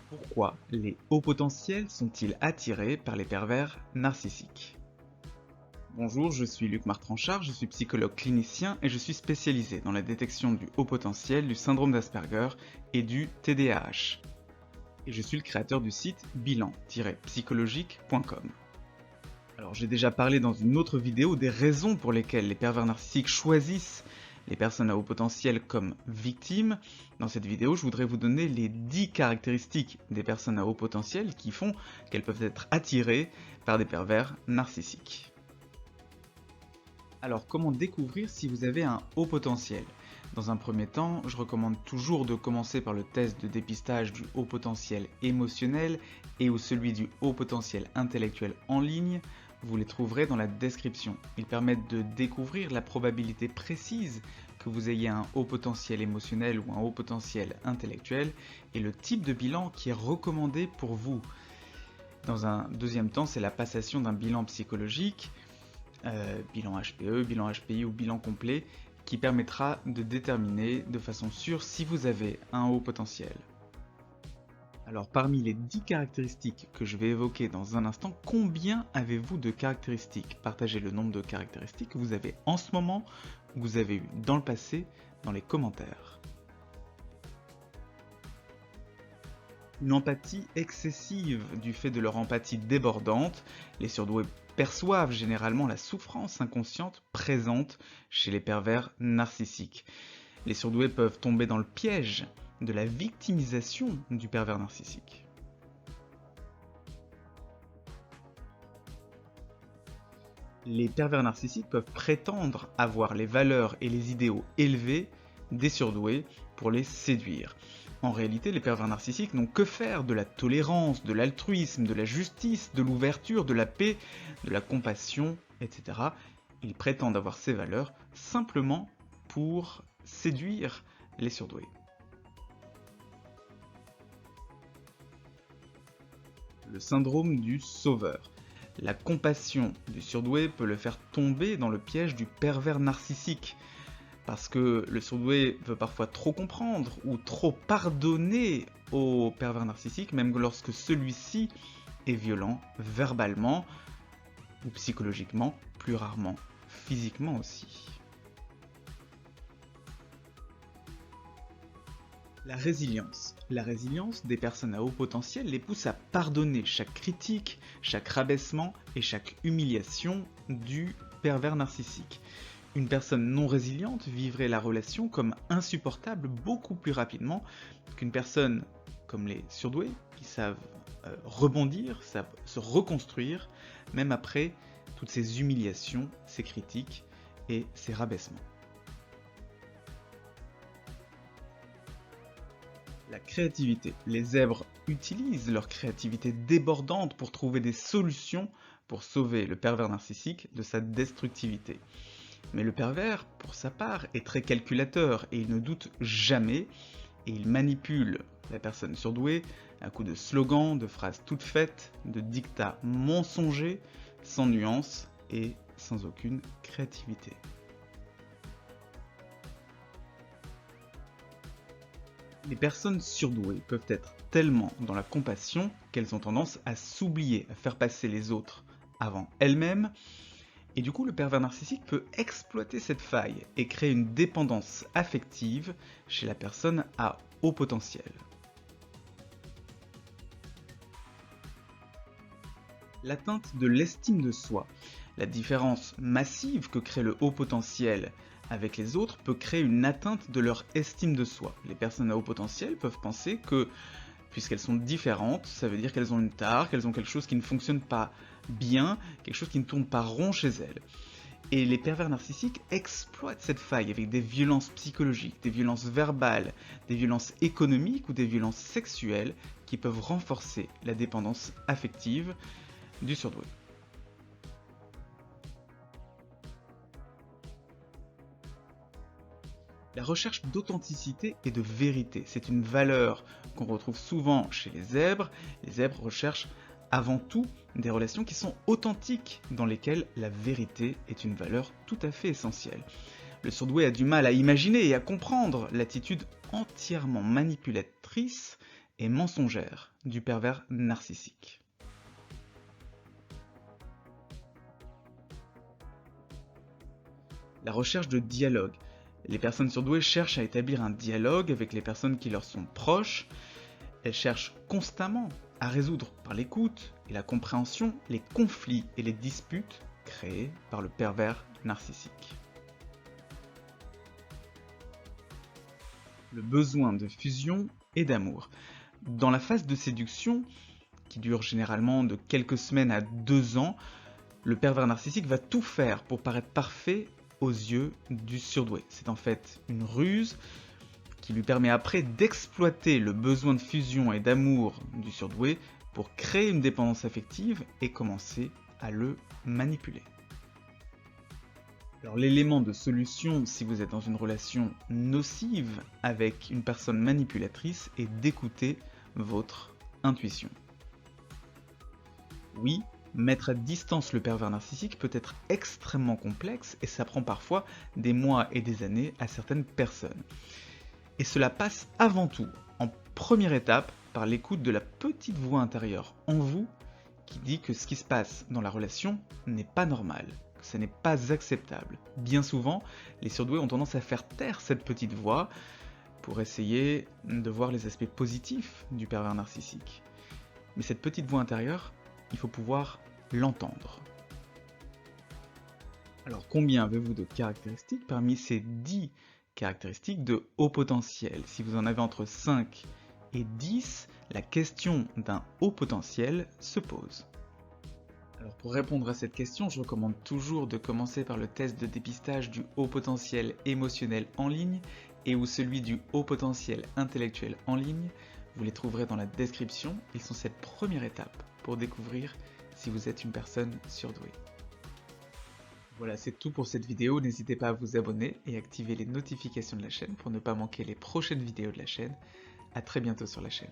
Pourquoi les hauts potentiels sont-ils attirés par les pervers narcissiques? Bonjour, je suis Luc Martranchard, je suis psychologue clinicien et je suis spécialisé dans la détection du haut potentiel, du syndrome d'Asperger et du TDAH. Et je suis le créateur du site bilan-psychologique.com. Alors j'ai déjà parlé dans une autre vidéo des raisons pour lesquelles les pervers narcissiques choisissent les personnes à haut potentiel comme victimes. Dans cette vidéo, je voudrais vous donner les 10 caractéristiques des personnes à haut potentiel qui font qu'elles peuvent être attirées par des pervers narcissiques. Alors, comment découvrir si vous avez un haut potentiel? Dans un premier temps, je recommande toujours de commencer par le test de dépistage du haut potentiel émotionnel et ou celui du haut potentiel intellectuel en ligne. Vous les trouverez dans la description. Ils permettent de découvrir la probabilité précise que vous ayez un haut potentiel émotionnel ou un haut potentiel intellectuel et le type de bilan qui est recommandé pour vous. Dans un deuxième temps, c'est la passation d'un bilan psychologique, bilan HPE, bilan HPI ou bilan complet, qui permettra de déterminer de façon sûre si vous avez un haut potentiel. Alors parmi les 10 caractéristiques que je vais évoquer dans un instant, combien avez-vous de caractéristiques? Partagez le nombre de caractéristiques que vous avez en ce moment, que vous avez eu dans le passé, dans les commentaires. Une empathie excessive du fait de leur empathie débordante, les surdoués perçoivent généralement la souffrance inconsciente présente chez les pervers narcissiques. Les surdoués peuvent tomber dans le piège de la victimisation du pervers narcissique. Les pervers narcissiques peuvent prétendre avoir les valeurs et les idéaux élevés des surdoués pour les séduire. En réalité, les pervers narcissiques n'ont que faire de la tolérance, de l'altruisme, de la justice, de l'ouverture, de la paix, de la compassion, etc. Ils prétendent avoir ces valeurs simplement pour séduire les surdoués. Le syndrome du sauveur. La compassion du surdoué peut le faire tomber dans le piège du pervers narcissique. Parce que le surdoué veut parfois trop comprendre ou trop pardonner au pervers narcissique, même lorsque celui-ci est violent verbalement ou psychologiquement, plus rarement physiquement aussi. La résilience. La résilience des personnes à haut potentiel les pousse à pardonner chaque critique, chaque rabaissement et chaque humiliation du pervers narcissique. Une personne non résiliente vivrait la relation comme insupportable beaucoup plus rapidement qu'une personne comme les surdoués qui savent rebondir, savent se reconstruire, même après toutes ces humiliations, ces critiques et ces rabaissements. La créativité. Les zèbres utilisent leur créativité débordante pour trouver des solutions pour sauver le pervers narcissique de sa destructivité. Mais le pervers, pour sa part, est très calculateur et il ne doute jamais et il manipule la personne surdouée à coups de slogans, de phrases toutes faites, de dictats mensongers, sans nuance et sans aucune créativité. Les personnes surdouées peuvent être tellement dans la compassion qu'elles ont tendance à s'oublier, à faire passer les autres avant elles-mêmes. Et du coup, le pervers narcissique peut exploiter cette faille et créer une dépendance affective chez la personne à haut potentiel. L'atteinte de l'estime de soi. La différence massive que crée le haut potentiel avec les autres peut créer une atteinte de leur estime de soi. Les personnes à haut potentiel peuvent penser que, puisqu'elles sont différentes, ça veut dire qu'elles ont une tare, qu'elles ont quelque chose qui ne fonctionne pas bien, quelque chose qui ne tourne pas rond chez elles. Et les pervers narcissiques exploitent cette faille avec des violences psychologiques, des violences verbales, des violences économiques ou des violences sexuelles qui peuvent renforcer la dépendance affective du surdoué. La recherche d'authenticité et de vérité, c'est une valeur qu'on retrouve souvent chez les zèbres. Les zèbres recherchent avant tout des relations qui sont authentiques, dans lesquelles la vérité est une valeur tout à fait essentielle. Le surdoué a du mal à imaginer et à comprendre l'attitude entièrement manipulatrice et mensongère du pervers narcissique. La recherche de dialogue. Les personnes surdouées cherchent à établir un dialogue avec les personnes qui leur sont proches. Elles cherchent constamment à résoudre par l'écoute et la compréhension les conflits et les disputes créés par le pervers narcissique. Le besoin de fusion et d'amour. Dans la phase de séduction, qui dure généralement de quelques semaines à 2 ans, le pervers narcissique va tout faire pour paraître parfait aux yeux du surdoué. C'est en fait une ruse qui lui permet après d'exploiter le besoin de fusion et d'amour du surdoué pour créer une dépendance affective et commencer à le manipuler. Alors l'élément de solution si vous êtes dans une relation nocive avec une personne manipulatrice est d'écouter votre intuition. Oui, mettre à distance le pervers narcissique peut être extrêmement complexe et ça prend parfois des mois et des années à certaines personnes. Et cela passe avant tout, en première étape, par l'écoute de la petite voix intérieure en vous qui dit que ce qui se passe dans la relation n'est pas normal, que ce n'est pas acceptable. Bien souvent, les surdoués ont tendance à faire taire cette petite voix pour essayer de voir les aspects positifs du pervers narcissique. Mais cette petite voix intérieure, il faut pouvoir l'entendre. Alors combien avez-vous de caractéristiques parmi ces 10 caractéristiques de haut potentiel? Si vous en avez entre 5 et 10, la question d'un haut potentiel se pose. Alors pour répondre à cette question, je recommande toujours de commencer par le test de dépistage du haut potentiel émotionnel en ligne et ou celui du haut potentiel intellectuel en ligne. Vous les trouverez dans la description. Ils sont cette première étape pour découvrir si vous êtes une personne surdouée. Voilà, c'est tout pour cette vidéo. N'hésitez pas à vous abonner et activer les notifications de la chaîne pour ne pas manquer les prochaines vidéos de la chaîne. À très bientôt sur la chaîne.